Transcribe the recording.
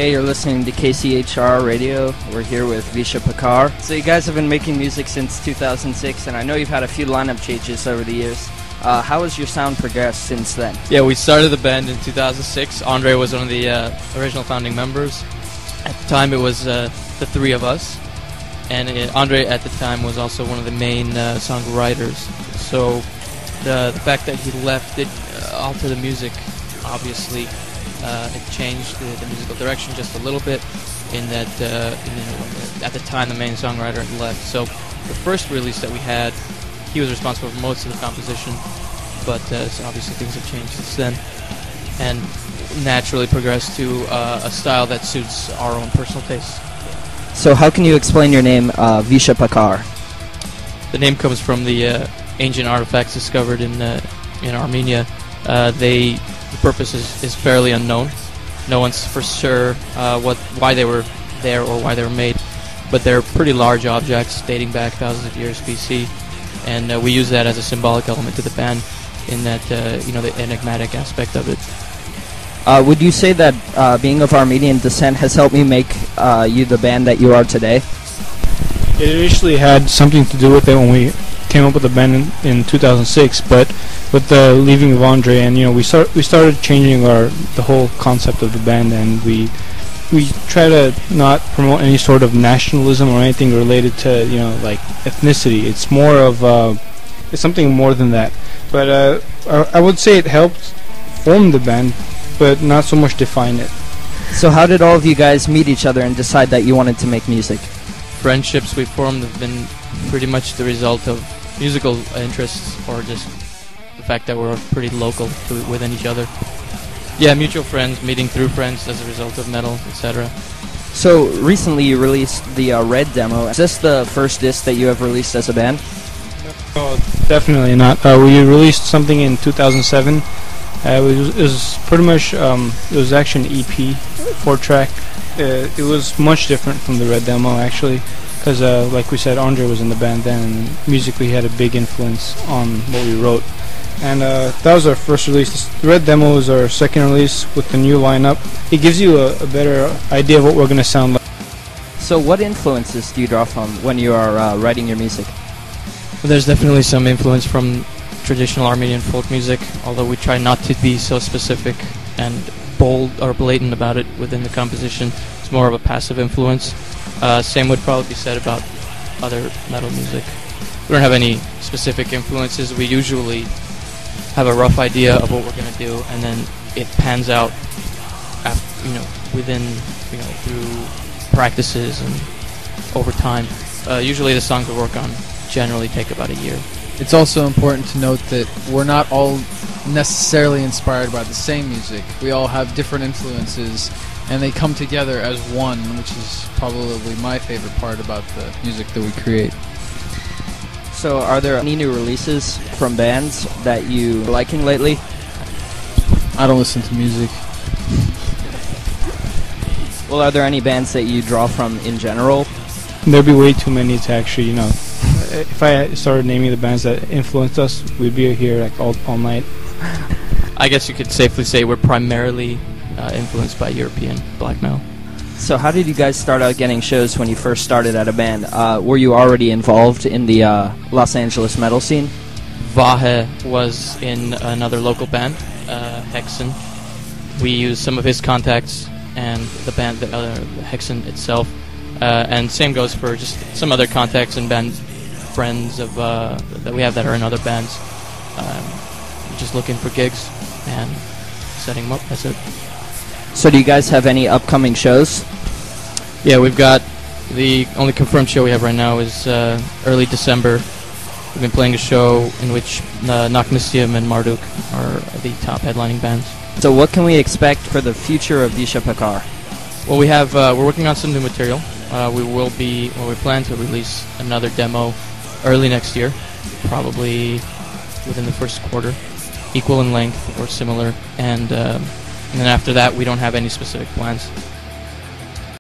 Hey, you're listening to KCHR Radio. We're here with Vishapakahr. So you guys have been making music since 2006, and I know you've had a few lineup changes over the years. How has your sound progressed since then? Yeah, we started the band in 2006. Andre was one of the original founding members. At the time, it was the three of us, and Andre at the time was also one of the main songwriters. So the fact that he left did alter the music, obviously. It changed the musical direction just a little bit in that, at the time the main songwriter had left. So the first release that we had, he was responsible for most of the composition, but so obviously things have changed since then, and naturally progressed to a style that suits our own personal tastes. So how can you explain your name, Vishapakahr? The name comes from the ancient artifacts discovered in Armenia. The purpose is fairly unknown. No one's for sure why they were there or why they were made, but they're pretty large objects dating back thousands of years BC, and we use that as a symbolic element to the band in that the enigmatic aspect of it. Would you say that being of Armenian descent has helped you make you the band that you are today? It initially had something to do with it when we came up with the band in 2006, but with the leaving of Andre, and we started changing the whole concept of the band, and we try to not promote any sort of nationalism or anything related to like ethnicity. It's more of it's something more than that. But I would say it helped form the band, but not so much define it. So how did all of you guys meet each other and decide that you wanted to make music? Friendships we formed have been pretty much the result of musical interests, or just the fact that we're pretty local within each other. Yeah, mutual friends, meeting through friends as a result of metal, etc. So recently you released the Red demo. Is this the first disc that you have released as a band? Oh, definitely not. We released something in 2007. It was pretty much it was actually an EP, 4-track. It was much different from the Red demo actually, because like we said, Andre was in the band then, and musically he had a big influence on what we wrote. And that was our first release. The Red demo is our second release with the new lineup. It gives you a better idea of what we're going to sound like. So what influences do you draw from when you are writing your music? Well, there's definitely some influence from traditional Armenian folk music, although we try not to be so specific and bold or blatant about it within the composition. It's more of a passive influence. Same would probably be said about other metal music. We don't have any specific influences. We usually have a rough idea of what we're going to do, and then it pans out within through practices and over time. Usually the songs we work on generally take about a year. It's also important to note that we're not all necessarily inspired by the same music. We all have different influences, and they come together as one, which is probably my favorite part about the music that we create. So are there any new releases from bands that you are liking lately? I don't listen to music. Well, are there any bands that you draw from in general? There'd be way too many to actually, if I started naming the bands that influenced us, we'd be here like all night. I guess you could safely say we're primarily influenced by European black metal. So how did you guys start out getting shows when you first started at a band? Were you already involved in the Los Angeles metal scene? Vahe was in another local band, Hexen. We used some of his contacts and the band, Hexen itself. And same goes for just some other contacts and band friends of that we have that are in other bands. Just looking for gigs and setting them up. That's it. So do you guys have any upcoming shows? Yeah, we've got the only confirmed show we have right now is early December. We've been playing a show in which Nakhnasium and Marduk are the top headlining bands. So what can we expect for the future of Vishapakahr? Well, we're working on some new material. We plan to release another demo early next year, probably within the first quarter, equal in length or similar, and then after that we don't have any specific plans.